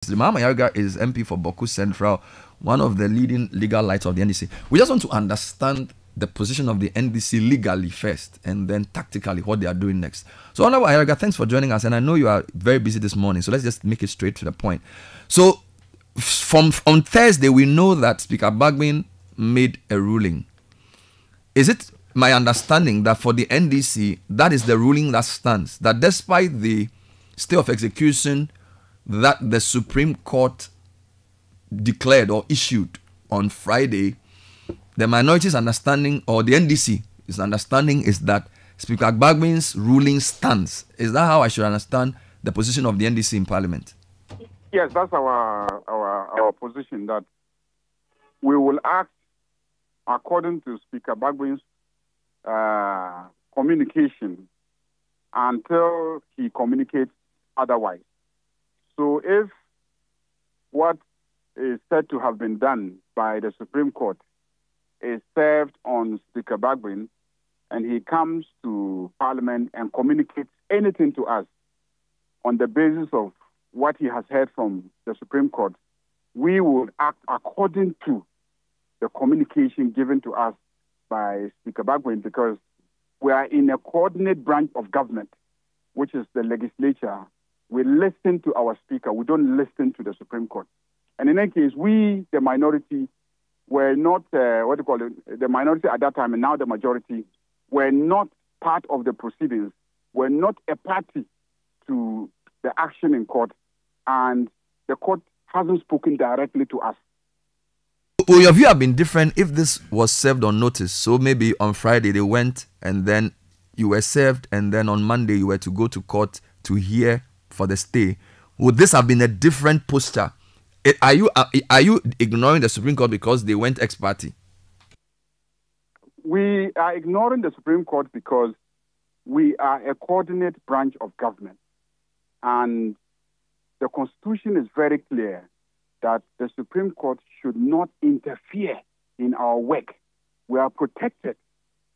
Mahama Ayariga is MP for Boku Central, one of the leading legal lights of the NDC. We just want to understand the position of the NDC legally first, and then tactically what they are doing next. So, Honorable Ayariga, thanks for joining us, and I know you are very busy this morning, so let's just make it straight to the point. So, on Thursday, we know that Speaker Bagbin made a ruling. Is it my understanding that for the NDC, that is the ruling that stands, that despite the stay of execution that the Supreme Court declared or issued on Friday, the minority's understanding, or the NDC's understanding, is that Speaker Bagbin's ruling stands? Is that how I should understand the position of the NDC in Parliament? Yes, that's our position, that we will act according to Speaker Bagbin's communication until he communicates otherwise. So if what is said to have been done by the Supreme Court is served on Speaker Bagbin, and he comes to Parliament and communicates anything to us on the basis of what he has heard from the Supreme Court, we will act according to the communication given to us by Speaker Bagbin, because we are in a coordinate branch of government, which is the legislature. We listen to our speaker. We don't listen to the Supreme Court. And in any case, we, the minority, were not, the minority at that time and now the majority, were not part of the proceedings, were not a party to the action in court, and the court hasn't spoken directly to us. Will your view have been different if this was served on notice? So maybe on Friday they went and then you were served, and then on Monday you were to go to court to hear for the stay. Would this have been a different posture? Are you ignoring the Supreme Court because they went ex parte? We are ignoring the Supreme Court because we are a coordinate branch of government. And the Constitution is very clear that the Supreme Court should not interfere in our work. We are protected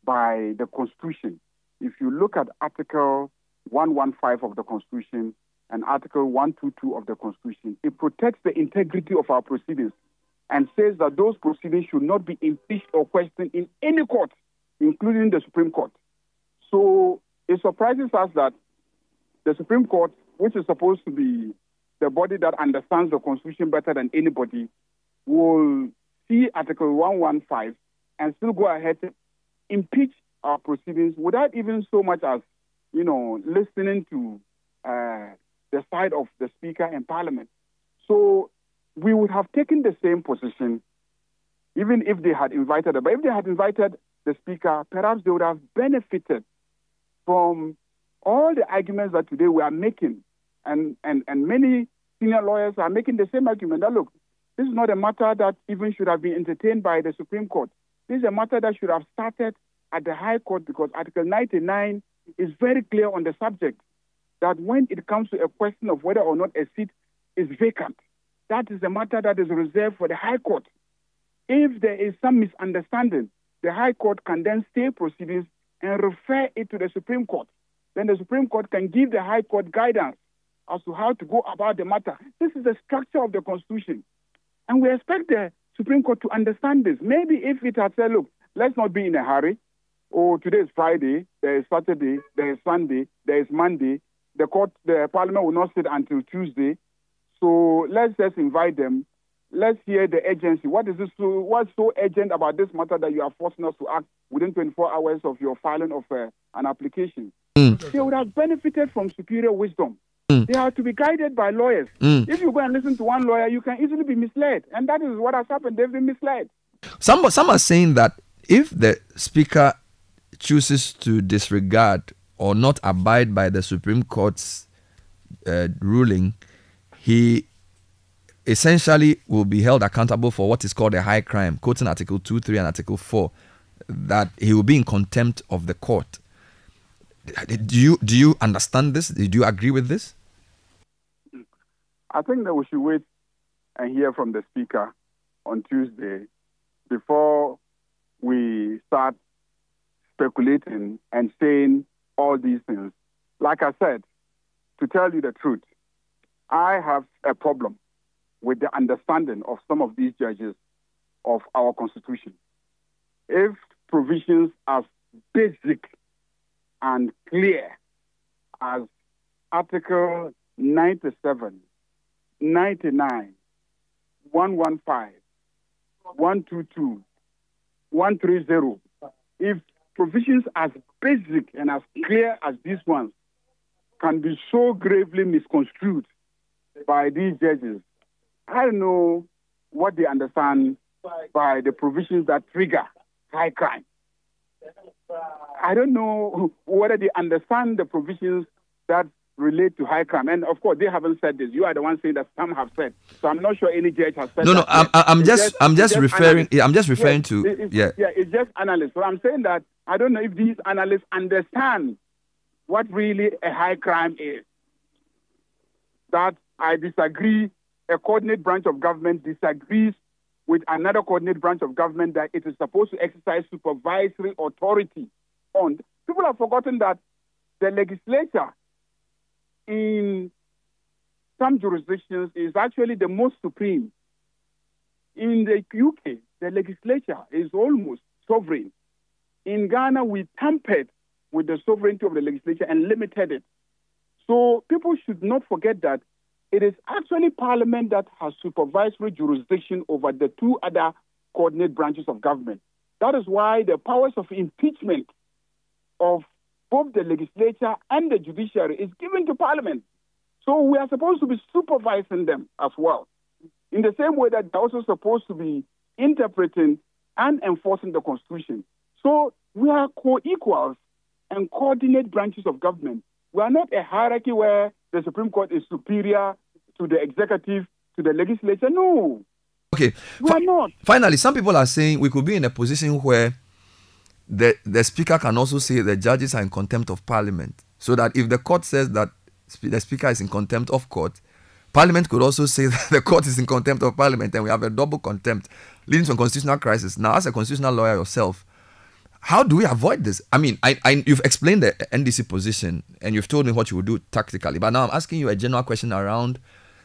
by the Constitution. If you look at Article 115 of the Constitution and Article 122 of the Constitution, it protects the integrity of our proceedings and says that those proceedings should not be impeached or questioned in any court, including the Supreme Court. So it surprises us that the Supreme Court, which is supposed to be the body that understands the Constitution better than anybody, will see Article 115 and still go ahead to impeach our proceedings without even so much as, listening to the side of the Speaker in Parliament. So we would have taken the same position even if they had invited her. But if they had invited the Speaker, perhaps they would have benefited from all the arguments that today we are making. And many senior lawyers are making the same argument that, look, this is not a matter that even should have been entertained by the Supreme Court. This is a matter that should have started at the High Court, because Article 99 is very clear on the subject, that when it comes to a question of whether or not a seat is vacant, that is a matter that is reserved for the High Court. If there is some misunderstanding, the High Court can then stay proceedings and refer it to the Supreme Court. Then the Supreme Court can give the High Court guidance as to how to go about the matter. This is the structure of the Constitution. And we expect the Supreme Court to understand this. Maybe if it had said, look, let's not be in a hurry. Oh, today is Friday, there is Saturday, there is Sunday, there is Monday. The Parliament will not sit until Tuesday. So let's just invite them. Let's hear the agency. What's so urgent about this matter that you are forcing us to act within 24 hours of your filing of an application? They would have benefited from superior wisdom. They have to be guided by lawyers. If you go and listen to one lawyer, you can easily be misled. And that is what has happened. They've been misled. Some are saying that if the Speaker chooses to disregard or not abide by the Supreme Court's ruling, he essentially will be held accountable for what is called a high crime, quoting Article 2, 3 and Article 4, that he will be in contempt of the court. Do you understand this? Do you agree with this? I think that we should wait and hear from the Speaker on Tuesday before we start speculating and saying all these things. Like I said, to tell you the truth, I have a problem with the understanding of some of these judges of our Constitution. If provisions as basic and clear as Article 97, 99, 115, 122, 130, if provisions as basic and as clear as these ones can be so gravely misconstrued by these judges, I don't know what they understand by the provisions that trigger high crime. I don't know whether they understand the provisions that relate to high crime. And of course, they haven't said this. You are the one saying that some have said. So I'm not sure any judge has said. No, that I'm just referring. Yeah, I'm just referring to. It's just analysts. So I'm saying that I don't know if these analysts understand what really a high crime is. That I disagree. A coordinate branch of government disagrees with another coordinate branch of government that it is supposed to exercise supervisory authority on. People have forgotten that the legislature in some jurisdictions is actually the most supreme. In the UK, the legislature is almost sovereign. In Ghana, we tampered with the sovereignty of the legislature and limited it. So people should not forget that it is actually Parliament that has supervisory jurisdiction over the two other coordinate branches of government. That is why the powers of impeachment of both the legislature and the judiciary is given to Parliament. So we are supposed to be supervising them as well, in the same way that they're also supposed to be interpreting and enforcing the Constitution. So we are co-equals and coordinate branches of government. We are not a hierarchy where the Supreme Court is superior to the executive, to the legislature. No. Okay. We are not. Finally, some people are saying we could be in a position where the Speaker can also say the judges are in contempt of Parliament. So that if the court says that the Speaker is in contempt of court, Parliament could also say that the court is in contempt of Parliament, and we have a double contempt, leading to a constitutional crisis. Now, as a constitutional lawyer yourself, how do we avoid this? I mean, you've explained the NDC position, and you've told me what you would do tactically. But now I'm asking you a general question around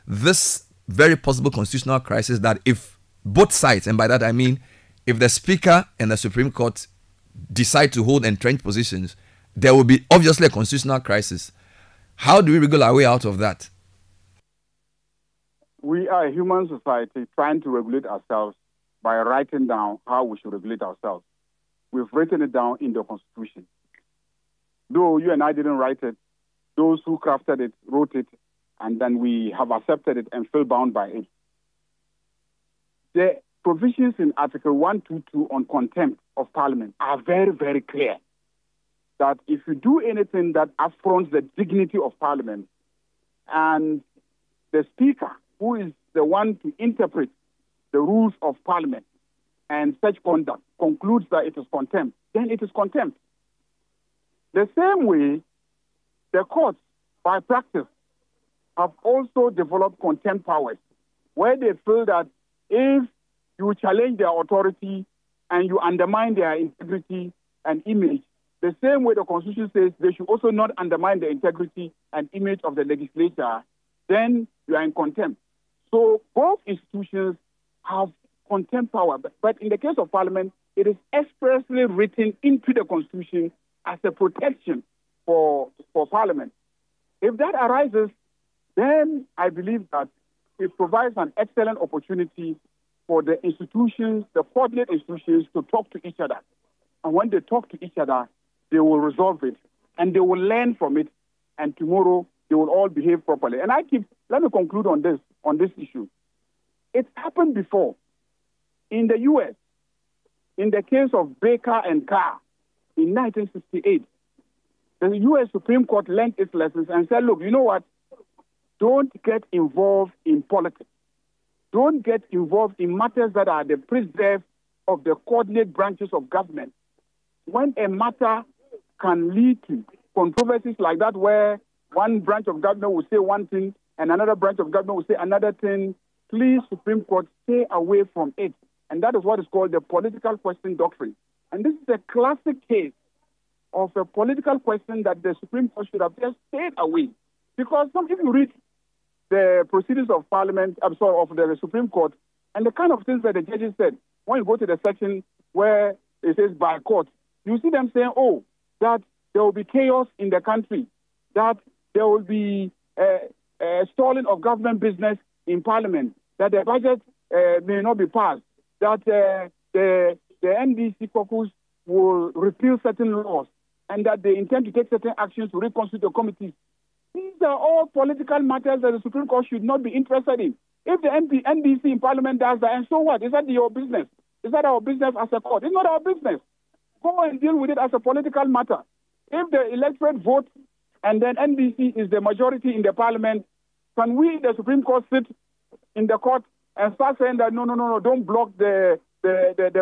this very possible constitutional crisis that if both sides, and by that I mean if the Speaker and the Supreme Court decide to hold entrenched positions, there will be obviously a constitutional crisis. How do we wriggle our way out of that? We are a human society trying to regulate ourselves by writing down how we should regulate ourselves. We've written it down in the Constitution. Though you and I didn't write it, those who crafted it wrote it, and then we have accepted it and feel bound by it. The provisions in Article 122 on contempt of Parliament are very, very clear. That if you do anything that affronts the dignity of Parliament, and the Speaker, who is the one to interpret the rules of Parliament, and such conduct concludes that it is contempt, then it is contempt. The same way, the courts, by practice, have also developed contempt powers, where they feel that if you challenge their authority and you undermine their integrity and image, the same way the Constitution says they should also not undermine the integrity and image of the legislature, then you are in contempt. So both institutions have contempt power. But in the case of Parliament, it is expressly written into the Constitution as a protection for Parliament. If that arises, then I believe that it provides an excellent opportunity for the institutions, the coordinate institutions, to talk to each other. And when they talk to each other, they will resolve it, and they will learn from it, and tomorrow they will all behave properly. And let me conclude on this issue. It's happened before. In the U.S., in the case of Baker and Carr in 1968, the U.S. Supreme Court learned its lessons and said, look, you know what? Don't get involved in politics. Don't get involved in matters that are the preserve of the coordinate branches of government. When a matter can lead to controversies like that, where one branch of government will say one thing and another branch of government will say another thing, please, Supreme Court, stay away from it. And that is what is called the political question doctrine. And this is a classic case of a political question that the Supreme Court should have just stayed away. Because if you read the proceedings of Parliament, of the Supreme Court, and the kind of things that the judges said. When you go to the section where it says by court, you see them saying, oh, that there will be chaos in the country, that there will be stalling of government business in Parliament, that the budget may not be passed, that the NDC caucus will repeal certain laws, and that they intend to take certain actions to reconstitute the committees. These are all political matters that the Supreme Court should not be interested in. If the NDC in Parliament does that, and so what? Is that your business? Is that our business as a court? It's not our business. Go and deal with it as a political matter. If the electorate votes and then NDC is the majority in the Parliament, can we, the Supreme Court, sit in the court and start saying that no, don't block the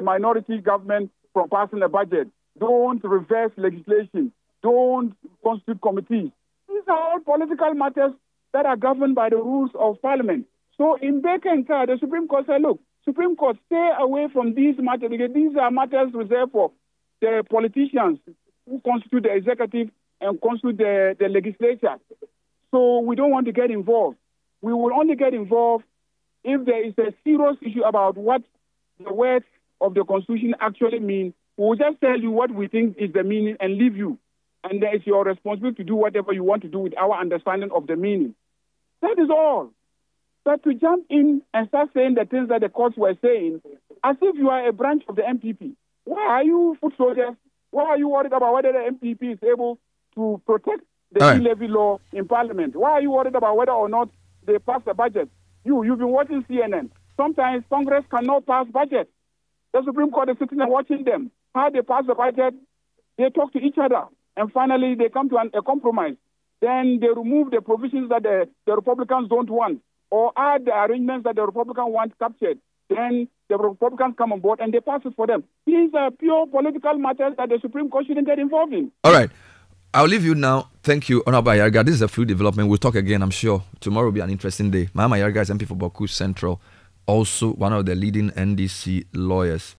minority government from passing a budget, don't reverse legislation, don't constitute committees? These are all political matters that are governed by the rules of Parliament. So in Baker and Carr, the Supreme Court said, look, Supreme Court, stay away from these matters, because these are matters reserved for the politicians who constitute the executive and constitute the legislature. So we don't want to get involved. We will only get involved if there is a serious issue about what the words of the Constitution actually mean. We will just tell you what we think is the meaning and leave you. And then it's your responsibility to do whatever you want to do with our understanding of the meaning. That is all. But to jump in and start saying the things that the courts were saying, as if you are a branch of the MPP. Why are you foot soldiers? Why are you worried about whether the MPP is able to protect the e-levy law in Parliament? Why are you worried about whether or not they pass the budget? You've been watching CNN. Sometimes Congress cannot pass budget. The Supreme Court is sitting and watching them. How they pass the budget, they talk to each other. And finally, they come to a compromise. Then they remove the provisions that the Republicans don't want, or add the arrangements that the Republicans want captured. Then the Republicans come on board and they pass it for them. These are pure political matters that the Supreme Court shouldn't get involved in. All right. I'll leave you now. Thank you, Honorable Ayariga. This is a fluid development. We'll talk again, I'm sure. Tomorrow will be an interesting day. Mahama Ayariga is MP for Boku Central, also one of the leading NDC lawyers.